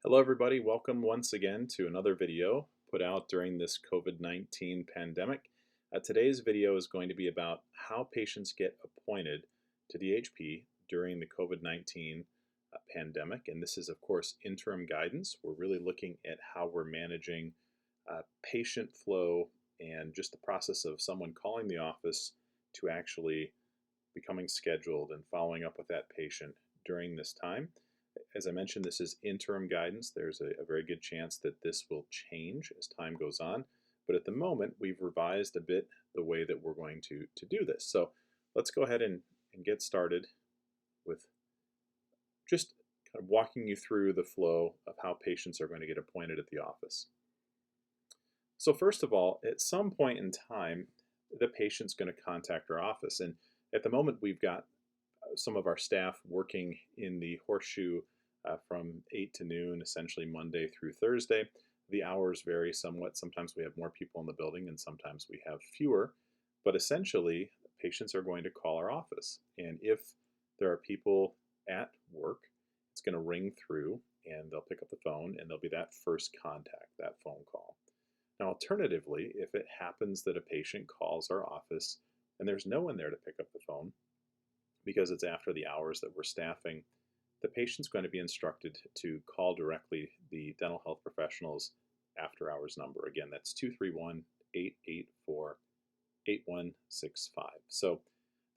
Hello everybody, welcome once again to another video put out during this COVID-19 pandemic. Today's video is going to be about how patients get appointed to the HP during the COVID-19 pandemic. And this is of course interim guidance. We're really looking at how we're managing patient flow and just the process of someone calling the office to actually becoming scheduled and following up with that patient during this time. As I mentioned, this is interim guidance. There's a very good chance that this will change as time goes on. But at the moment, we've revised a bit the way that we're going to do this. So let's go ahead and get started with just kind of walking you through the flow of how patients are going to get appointed at the office. So first of all, at some point in time, the patient's going to contact our office. And at the moment, we've got some of our staff working in the horseshoe from 8 to noon, essentially Monday through Thursday. The hours vary somewhat. Sometimes we have more people in the building and sometimes we have fewer. But essentially, patients are going to call our office. And if there are people at work, it's going to ring through and they'll pick up the phone and there'll be that first contact, that phone call. Now, alternatively, if it happens that a patient calls our office and there's no one there to pick up the phone, because it's after the hours that we're staffing, the patient's going to be instructed to call directly the dental health professional's after hours number. Again, that's 231-884-8165. So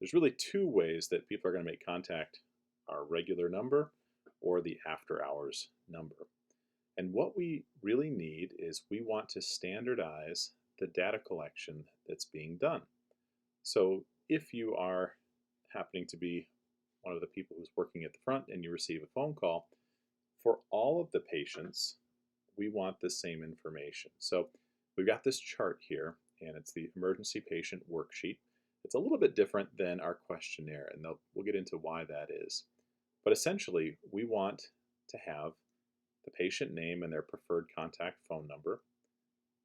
there's really two ways that people are going to make contact: our regular number or the after hours number. And what we really need is we want to standardize the data collection that's being done. So if you are happening to be one of the people who's working at the front and you receive a phone call, for all of the patients, we want the same information. So we've got this chart here, and it's the emergency patient worksheet. It's a little bit different than our questionnaire, and we'll get into why that is. But essentially, we want to have the patient name and their preferred contact phone number,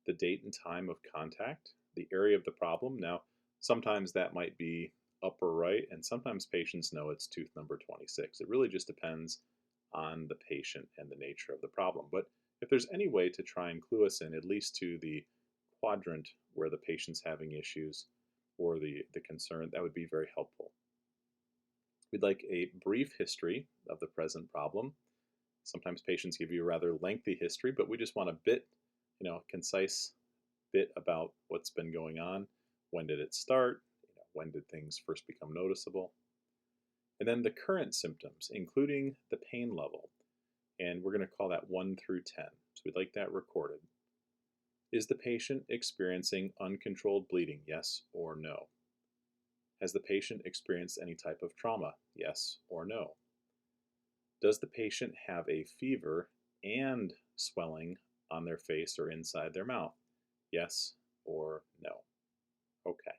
the date and time of contact, the area of the problem. Now, sometimes that might be upper right, and sometimes patients know it's tooth number 26. It really just depends on the patient and the nature of the problem. But if there's any way to try and clue us in at least to the quadrant where the patient's having issues or the concern, that would be very helpful. We'd like a brief history of the present problem. Sometimes patients give you a rather lengthy history, but we just want a bit, concise bit about what's been going on. When did it start? When did things first become noticeable? And then the current symptoms, including the pain level. And we're going to call that 1 through 10. So we'd like that recorded. Is the patient experiencing uncontrolled bleeding? Yes or no? Has the patient experienced any type of trauma? Yes or no? Does the patient have a fever and swelling on their face or inside their mouth? Yes or no? Okay.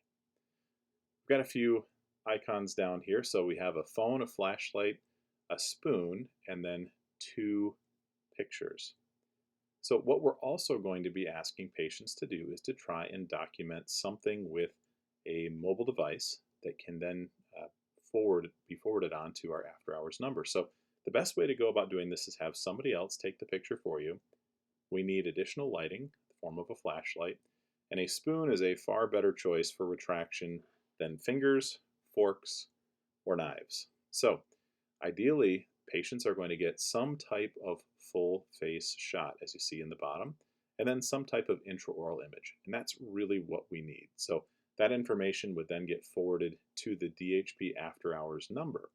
We've got a few icons down here. So we have a phone, a flashlight, a spoon, and then two pictures. So what we're also going to be asking patients to do is to try and document something with a mobile device that can then be forwarded on to our after hours number. So the best way to go about doing this is have somebody else take the picture for you. We need additional lighting in the form of a flashlight, and a spoon is a far better choice for retraction than fingers, forks, or knives. So ideally, patients are going to get some type of full face shot, as you see in the bottom, and then some type of intraoral image. And that's really what we need. So that information would then get forwarded to the DHP after hours number.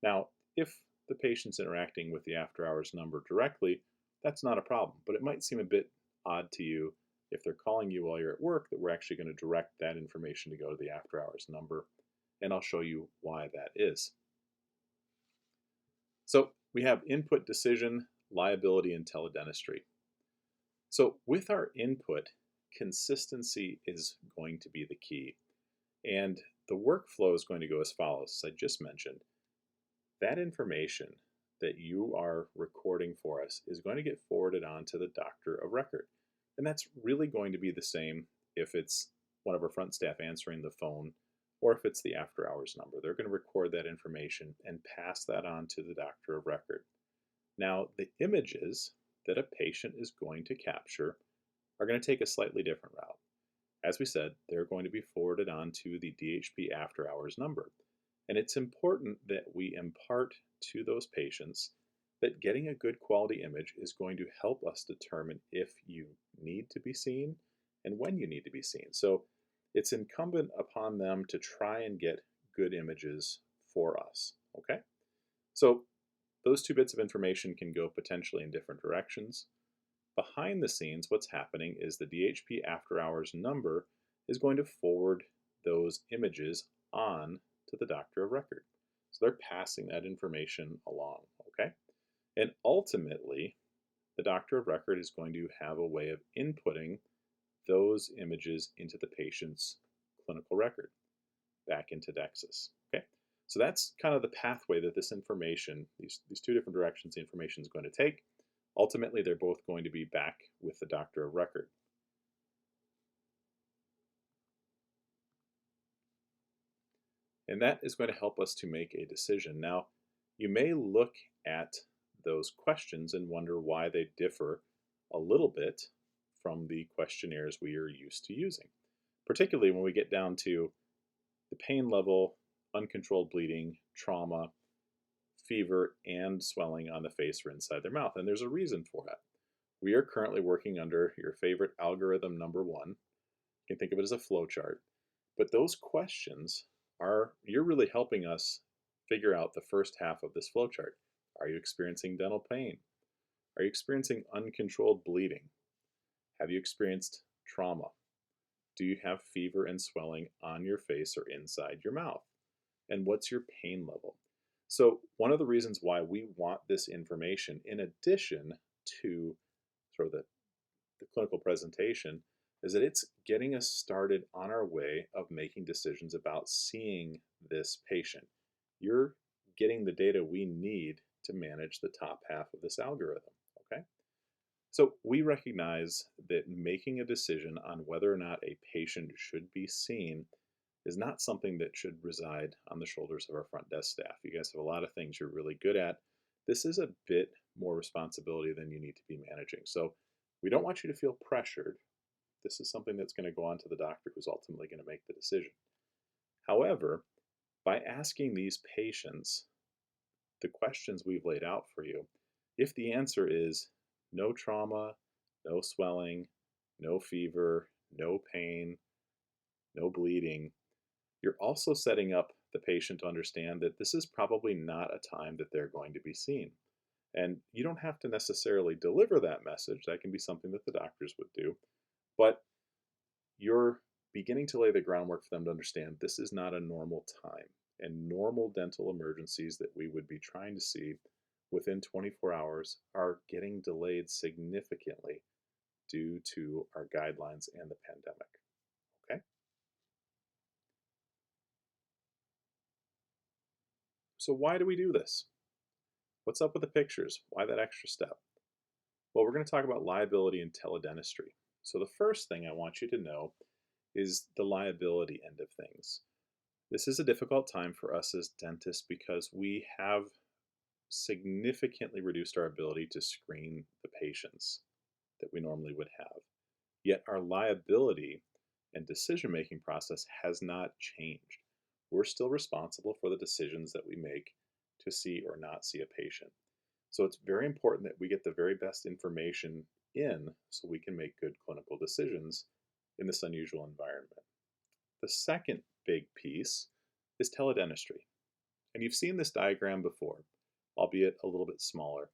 Now, if the patient's interacting with the after hours number directly, that's not a problem, but it might seem a bit odd to you if they're calling you while you're at work that we're actually going to direct that information to go to the after hours number, and I'll show you why that is. So we have input, decision, liability, and teledentistry. So with our input, consistency is going to be the key, and the workflow is going to go as follows, as I just mentioned. That information that you are recording for us is going to get forwarded on to the doctor of record. And that's really going to be the same if it's one of our front staff answering the phone or if it's the after hours number. They're going to record that information and pass that on to the doctor of record. Now, the images that a patient is going to capture are going to take a slightly different route. As we said, they're going to be forwarded on to the DHP after hours number. And it's important that we impart to those patients that getting a good quality image is going to help us determine if you need to be seen and when you need to be seen. So it's incumbent upon them to try and get good images for us. Okay? So those two bits of information can go potentially in different directions. Behind the scenes, what's happening is the DHP after hours number is going to forward those images on to the doctor of record. So they're passing that information along, okay? And ultimately, the doctor of record is going to have a way of inputting those images into the patient's clinical record back into Dexis, okay? So that's kind of the pathway that this information, these two different directions the information is going to take. Ultimately, they're both going to be back with the doctor of record. And that is going to help us to make a decision. Now, you may look at those questions and wonder why they differ a little bit from the questionnaires we are used to using, particularly when we get down to the pain level, uncontrolled bleeding, trauma, fever, and swelling on the face or inside their mouth. And there's a reason for that. We are currently working under your favorite algorithm number one. You can think of it as a flow chart. But those questions you're really helping us figure out the first half of this flow chart. Are you experiencing dental pain? Are you experiencing uncontrolled bleeding? Have you experienced trauma? Do you have fever and swelling on your face or inside your mouth? And what's your pain level? So one of the reasons why we want this information, in addition to sort of the clinical presentation, is that it's getting us started on our way of making decisions about seeing this patient. You're getting the data we need to manage the top half of this algorithm, okay? So we recognize that making a decision on whether or not a patient should be seen is not something that should reside on the shoulders of our front desk staff. You guys have a lot of things you're really good at. This is a bit more responsibility than you need to be managing. So we don't want you to feel pressured. This is something that's going to go on to the doctor who's ultimately going to make the decision. However, by asking these patients the questions we've laid out for you, if the answer is no trauma, no swelling, no fever, no pain, no bleeding, you're also setting up the patient to understand that this is probably not a time that they're going to be seen. And you don't have to necessarily deliver that message. That can be something that the doctors would do. But you're beginning to lay the groundwork for them to understand this is not a normal time. And normal dental emergencies that we would be trying to see within 24 hours are getting delayed significantly due to our guidelines and the pandemic. Okay? So why do we do this? What's up with the pictures? Why that extra step? Well, we're going to talk about liability and teledentistry. So the first thing I want you to know is the liability end of things. This is a difficult time for us as dentists because we have significantly reduced our ability to screen the patients that we normally would have. Yet our liability and decision-making process has not changed. We're still responsible for the decisions that we make to see or not see a patient. So it's very important that we get the very best information in so we can make good clinical decisions in this unusual environment. The second big piece is teledentistry. And you've seen this diagram before, albeit a little bit smaller.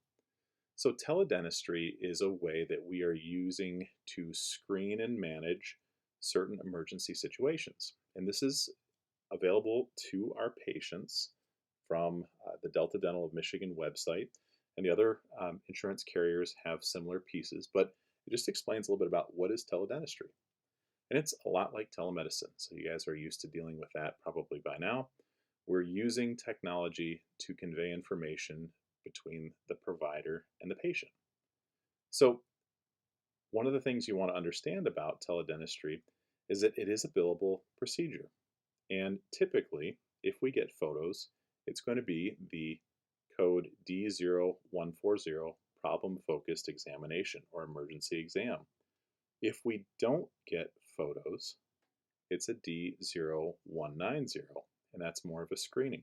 So teledentistry is a way that we are using to screen and manage certain emergency situations. And this is available to our patients from the Delta Dental of Michigan website. And the other insurance carriers have similar pieces, but it just explains a little bit about what is teledentistry. And it's a lot like telemedicine. So you guys are used to dealing with that probably by now. We're using technology to convey information between the provider and the patient. So one of the things you want to understand about teledentistry is that it is a billable procedure. And typically, if we get photos, it's going to be the code D0140 problem-focused examination or emergency exam. If we don't get photos, it's a D0190, and that's more of a screening.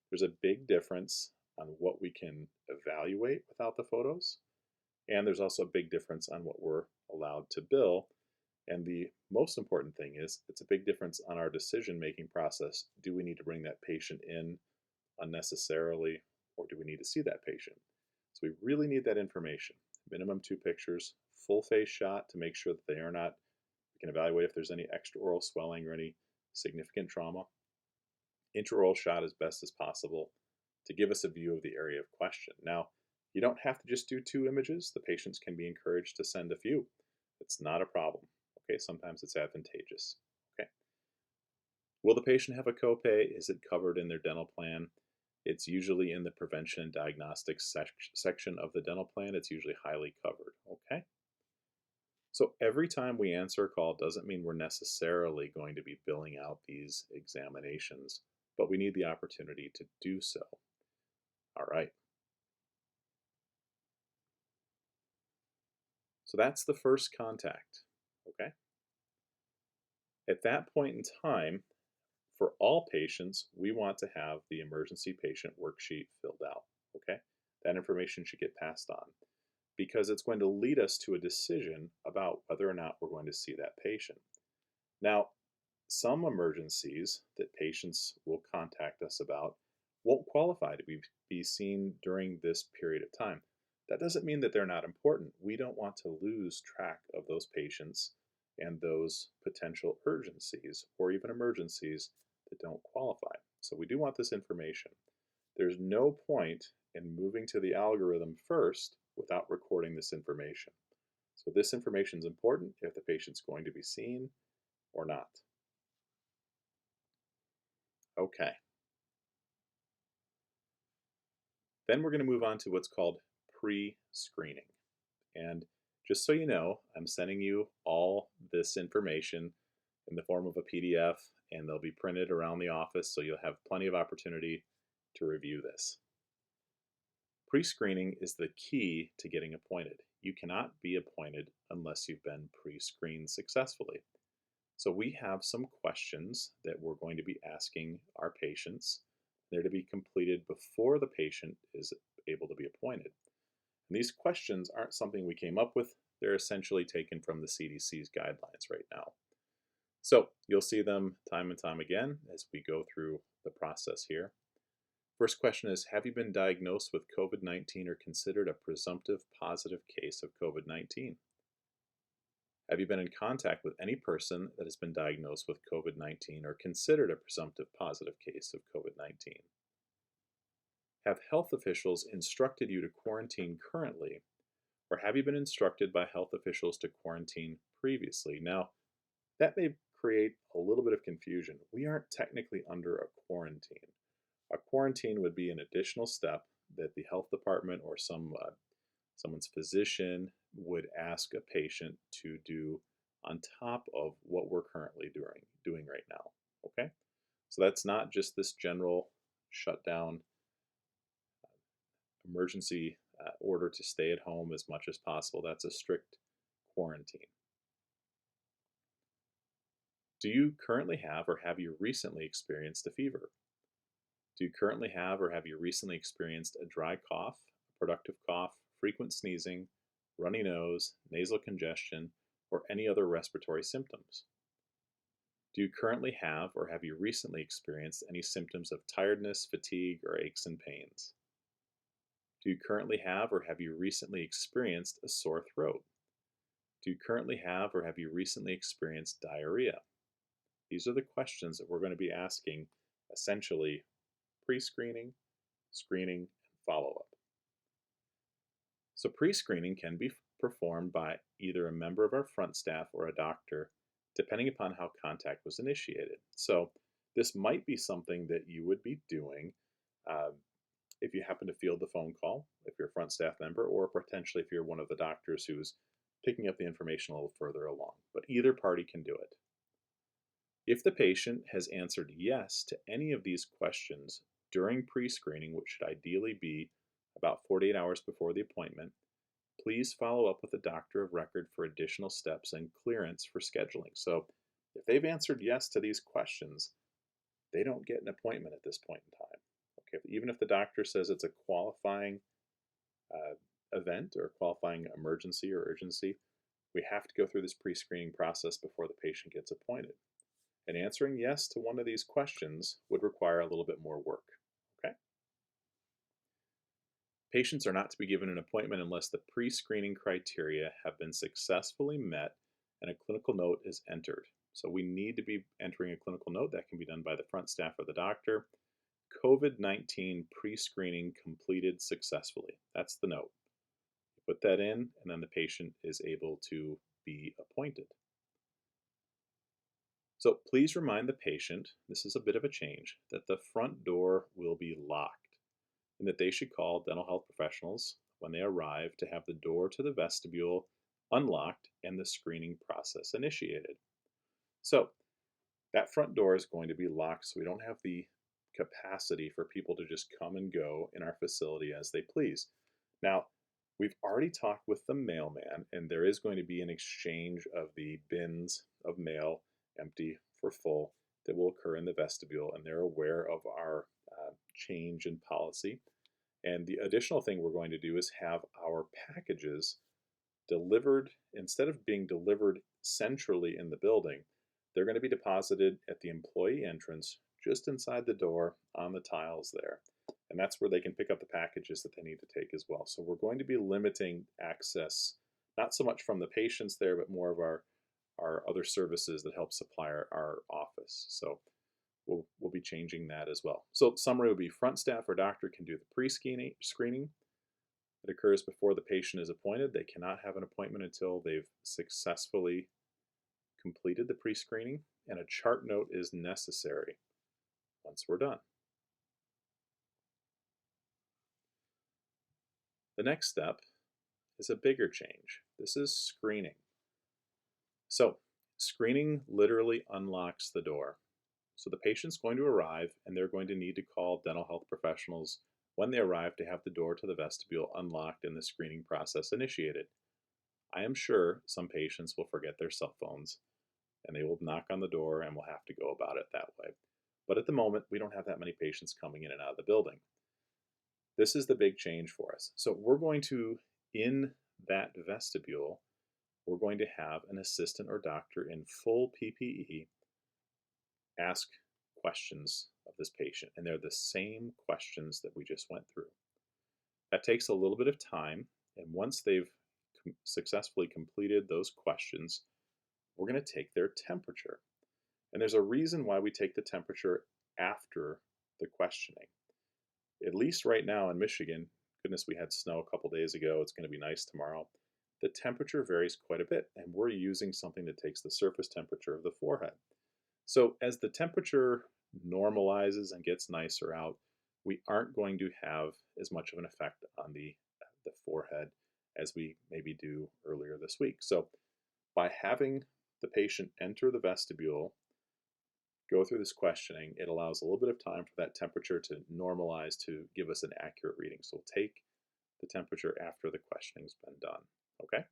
There's a big difference on what we can evaluate without the photos, and there's also a big difference on what we're allowed to bill. And the most important thing is it's a big difference on our decision-making process. Do we need to bring that patient in unnecessarily, or do we need to see that patient? So we really need that information. Minimum 2 pictures, full face shot to make sure that they are not, we can evaluate if there's any extraoral swelling or any significant trauma. Intraoral shot as best as possible to give us a view of the area of question. Now, you don't have to just do 2 images. The patients can be encouraged to send a few. It's not a problem. Okay, sometimes it's advantageous. Okay. Will the patient have a copay? Is it covered in their dental plan? It's usually in the prevention and diagnostics section of the dental plan. It's usually highly covered. Okay. So every time we answer a call doesn't mean we're necessarily going to be billing out these examinations, but we need the opportunity to do so. All right. So that's the first contact. Okay. At that point in time, for all patients, we want to have the emergency patient worksheet filled out. Okay. That information should get passed on because it's going to lead us to a decision about whether or not we're going to see that patient. Now, some emergencies that patients will contact us about won't qualify to be seen during this period of time. That doesn't mean that they're not important. We don't want to lose track of those patients and those potential urgencies or even emergencies that don't qualify. So we do want this information. There's no point in moving to the algorithm first without recording this information. So this information is important if the patient's going to be seen or not. Okay. Then we're going to move on to what's called pre-screening. And just so you know, I'm sending you all this information in the form of a PDF, and they'll be printed around the office, so you'll have plenty of opportunity to review this. Pre-screening is the key to getting appointed. You cannot be appointed unless you've been pre-screened successfully. So we have some questions that we're going to be asking our patients. They're to be completed before the patient is able to be appointed. And these questions aren't something we came up with. They're essentially taken from the CDC's guidelines right now. So you'll see them time and time again as we go through the process here. First question is, have you been diagnosed with COVID-19 or considered a presumptive positive case of COVID-19? Have you been in contact with any person that has been diagnosed with COVID-19 or considered a presumptive positive case of COVID-19? Have health officials instructed you to quarantine currently, or have you been instructed by health officials to quarantine previously? Now, that may create a little bit of confusion. We aren't technically under a quarantine. A quarantine would be an additional step that the health department or someone's physician would ask a patient to do on top of what we're currently doing right now. Okay, so that's not just this general shutdown emergency order to stay at home as much as possible. That's a strict quarantine. Do you currently have or have you recently experienced a fever? Do you currently have or have you recently experienced a dry cough, a productive cough, frequent sneezing, runny nose, nasal congestion, or any other respiratory symptoms? Do you currently have or have you recently experienced any symptoms of tiredness, fatigue, or aches and pains? Do you currently have or have you recently experienced a sore throat? Do you currently have or have you recently experienced diarrhea? These are the questions that we're going to be asking essentially pre-screening, screening, and follow-up. So pre-screening can be performed by either a member of our front staff or a doctor, depending upon how contact was initiated. So this might be something that you would be doing if you happen to field the phone call, if you're a front staff member, or potentially if you're one of the doctors who's picking up the information a little further along. But either party can do it. If the patient has answered yes to any of these questions during pre-screening, which should ideally be about 48 hours before the appointment, please follow up with a doctor of record for additional steps and clearance for scheduling. So if they've answered yes to these questions, they don't get an appointment at this point in time. Okay, even if the doctor says it's a qualifying uh, event or qualifying emergency or urgency, we have to go through this pre-screening process before the patient gets appointed. And answering yes to one of these questions would require a little bit more work. Okay? Patients are not to be given an appointment unless the pre-screening criteria have been successfully met and a clinical note is entered. So we need to be entering a clinical note that can be done by the front staff or the doctor. COVID-19 pre-screening completed successfully. That's the note. You put that in, and then the patient is able to be appointed. So please remind the patient, this is a bit of a change, that the front door will be locked and that they should call dental health professionals when they arrive to have the door to the vestibule unlocked and the screening process initiated. So that front door is going to be locked so we don't have the capacity for people to just come and go in our facility as they please. Now, we've already talked with the mailman, and there is going to be an exchange of the bins of mail, empty for full, that will occur in the vestibule, and they're aware of our change in policy. And the additional thing we're going to do is have our packages delivered, instead of being delivered centrally in the building, they're going to be deposited at the employee entrance just inside the door on the tiles there. And that's where they can pick up the packages that they need to take as well. So we're going to be limiting access, not so much from the patients there, but more of our other services that help supply our office. So we'll be changing that as well. So summary would be front staff or doctor can do the pre-screening. It occurs before the patient is appointed. They cannot have an appointment until they've successfully completed the pre-screening, and a chart note is necessary once we're done. The next step is a bigger change. This is screening. So screening literally unlocks the door. So the patient's going to arrive, and they're going to need to call dental health professionals when they arrive to have the door to the vestibule unlocked and the screening process initiated. I am sure some patients will forget their cell phones, and they will knock on the door and we'll have to go about it that way. But at the moment, we don't have that many patients coming in and out of the building. This is the big change for us. So we're going to, in that vestibule, we're going to have an assistant or doctor in full PPE ask questions of this patient, and they're the same questions that we just went through. That takes a little bit of time, and once they've successfully completed those questions, we're going to take their temperature. And there's a reason why we take the temperature after the questioning. At least right now in Michigan, goodness, we had snow a couple days ago. It's going to be nice tomorrow. The temperature varies quite a bit, and we're using something that takes the surface temperature of the forehead. So as the temperature normalizes and gets nicer out, we aren't going to have as much of an effect on the forehead as we maybe do earlier this week. So by having the patient enter the vestibule, go through this questioning, it allows a little bit of time for that temperature to normalize to give us an accurate reading. So we'll take the temperature after the questioning's been done. Okay?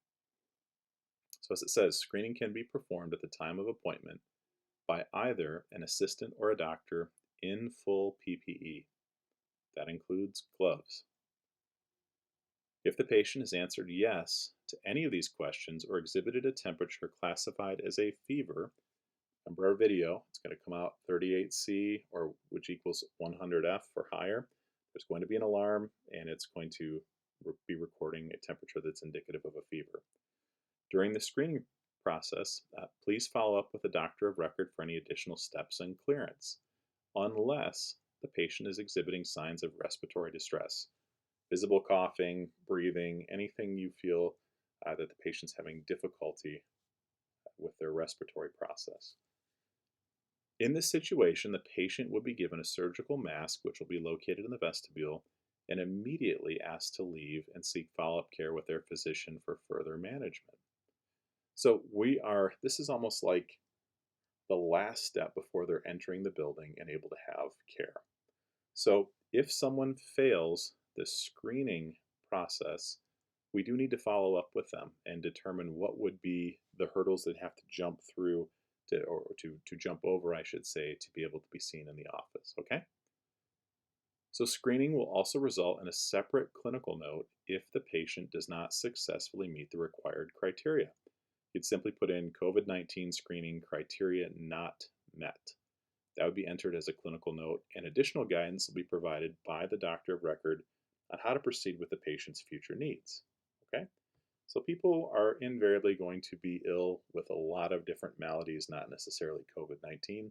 So as it says, screening can be performed at the time of appointment by either an assistant or a doctor in full PPE. That includes gloves. If the patient has answered yes to any of these questions or exhibited a temperature classified as a fever, remember our video, it's going to come out 38C, or which equals 100F or higher. There's going to be an alarm, and it's going to be recording a temperature that's indicative of a fever. During the screening process, please follow up with a doctor of record for any additional steps and clearance, unless the patient is exhibiting signs of respiratory distress, visible coughing, breathing, anything you feel that the patient's having difficulty with their respiratory process. In this situation, the patient would be given a surgical mask, which will be located in the vestibule, and immediately asked to leave and seek follow-up care with their physician for further management. So this is almost like the last step before they're entering the building and able to have care. So if someone fails the screening process, we do need to follow up with them and determine what would be the hurdles they'd have to jump through to jump over, I should say, to be able to be seen in the office. Okay? So, screening will also result in a separate clinical note if the patient does not successfully meet the required criteria. You'd simply put in COVID-19 screening criteria not met. That would be entered as a clinical note, and additional guidance will be provided by the doctor of record on how to proceed with the patient's future needs. Okay? So, people are invariably going to be ill with a lot of different maladies, not necessarily COVID-19.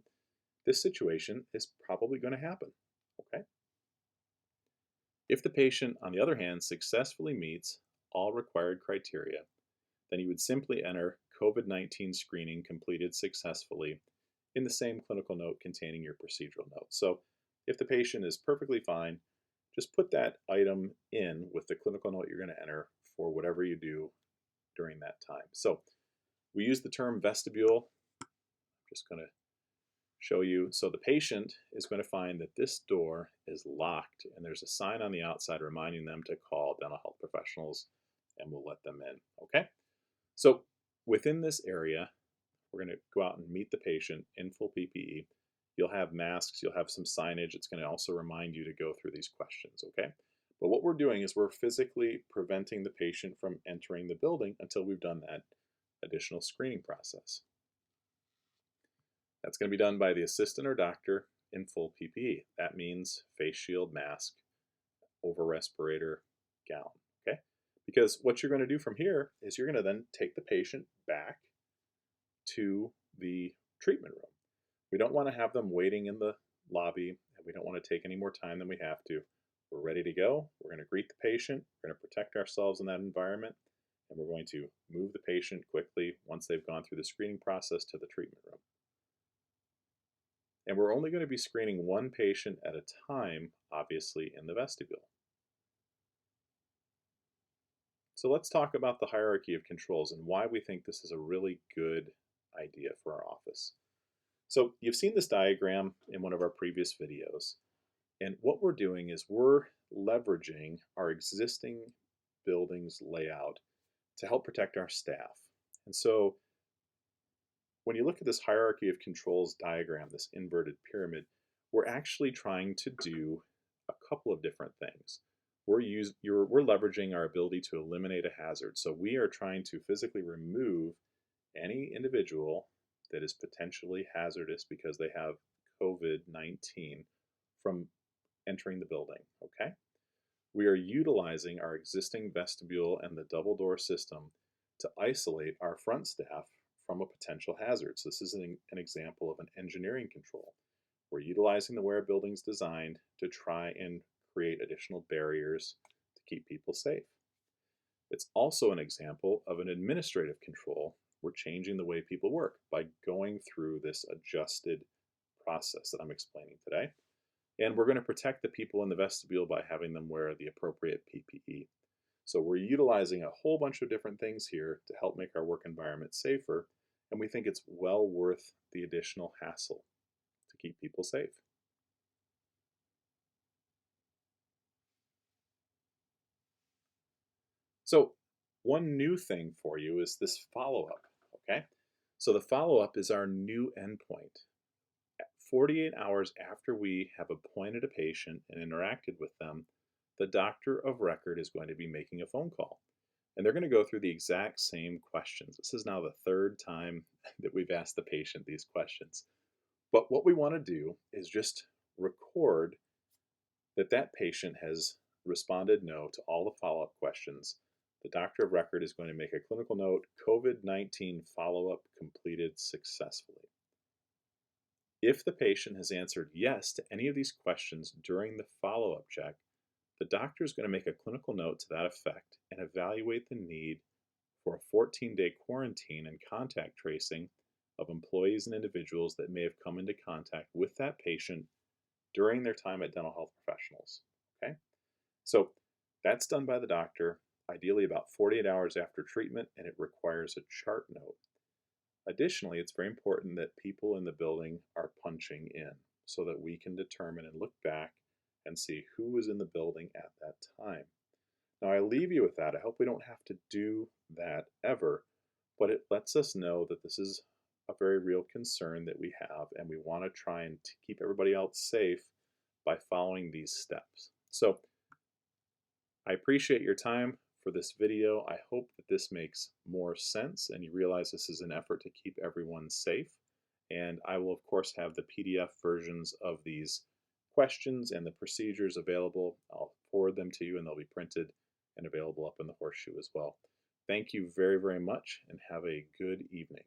This situation is probably going to happen. Okay? If the patient, on the other hand, successfully meets all required criteria, then you would simply enter COVID-19 screening completed successfully in the same clinical note containing your procedural note. So if the patient is perfectly fine, just put that item in with the clinical note you're going to enter for whatever you do during that time. So we use the term vestibule. I'm just going to show you. So the patient is going to find that this door is locked and there's a sign on the outside reminding them to call dental health professionals and we'll let them in. Okay? So within this area, we're going to go out and meet the patient in full PPE. You'll have masks, you'll have some signage. It's going to also remind you to go through these questions, okay? But what we're doing is we're physically preventing the patient from entering the building until we've done that additional screening process. That's going to be done by the assistant or doctor in full PPE. That means face shield, mask, over respirator, gown, okay? Because what you're going to do from here is you're going to then take the patient back to the treatment room. We don't want to have them waiting in the lobby, and we don't want to take any more time than we have to. We're ready to go. We're going to greet the patient. We're going to protect ourselves in that environment, and we're going to move the patient quickly once they've gone through the screening process to the treatment room. And we're only going to be screening one patient at a time, obviously, in the vestibule. So let's talk about the hierarchy of controls and why we think this is a really good idea for our office. So you've seen this diagram in one of our previous videos. And what we're doing is we're leveraging our existing building's layout to help protect our staff. And so when you look at this hierarchy of controls diagram, this inverted pyramid, we're actually trying to do a couple of different things. We're leveraging our ability to eliminate a hazard. So we are trying to physically remove any individual that is potentially hazardous because they have COVID-19 from entering the building, okay? We are utilizing our existing vestibule and the double door system to isolate our front staff from a potential hazard. So this is an example of an engineering control. We're utilizing the way our building's designed to try and create additional barriers to keep people safe. It's also an example of an administrative control. We're changing the way people work by going through this adjusted process that I'm explaining today. And we're going to protect the people in the vestibule by having them wear the appropriate PPE. So we're utilizing a whole bunch of different things here to help make our work environment safer, and we think it's well worth the additional hassle to keep people safe. So one new thing for you is this follow-up, okay? So the follow-up is our new endpoint. 48 hours after we have appointed a patient and interacted with them, the doctor of record is going to be making a phone call. And they're going to go through the exact same questions. This is now the third time that we've asked the patient these questions. But what we want to do is just record that that patient has responded no to all the follow-up questions. The doctor of record is going to make a clinical note, COVID-19 follow-up completed successfully. If the patient has answered yes to any of these questions during the follow-up check, the doctor is going to make a clinical note to that effect and evaluate the need for a 14-day quarantine and contact tracing of employees and individuals that may have come into contact with that patient during their time at dental health professionals. Okay? So that's done by the doctor, ideally about 48 hours after treatment, and it requires a chart note. Additionally, it's very important that people in the building are punching in so that we can determine and look back and see who was in the building at that time. Now, I leave you with that. I hope we don't have to do that ever, but it lets us know that this is a very real concern that we have, and we want to try and keep everybody else safe by following these steps. So, I appreciate your time for this video. I hope that this makes more sense and you realize this is an effort to keep everyone safe. And I will, of course, have the PDF versions of these questions and the procedures available. I'll forward them to you and they'll be printed and available up in the horseshoe as well. Thank you very, very much and have a good evening.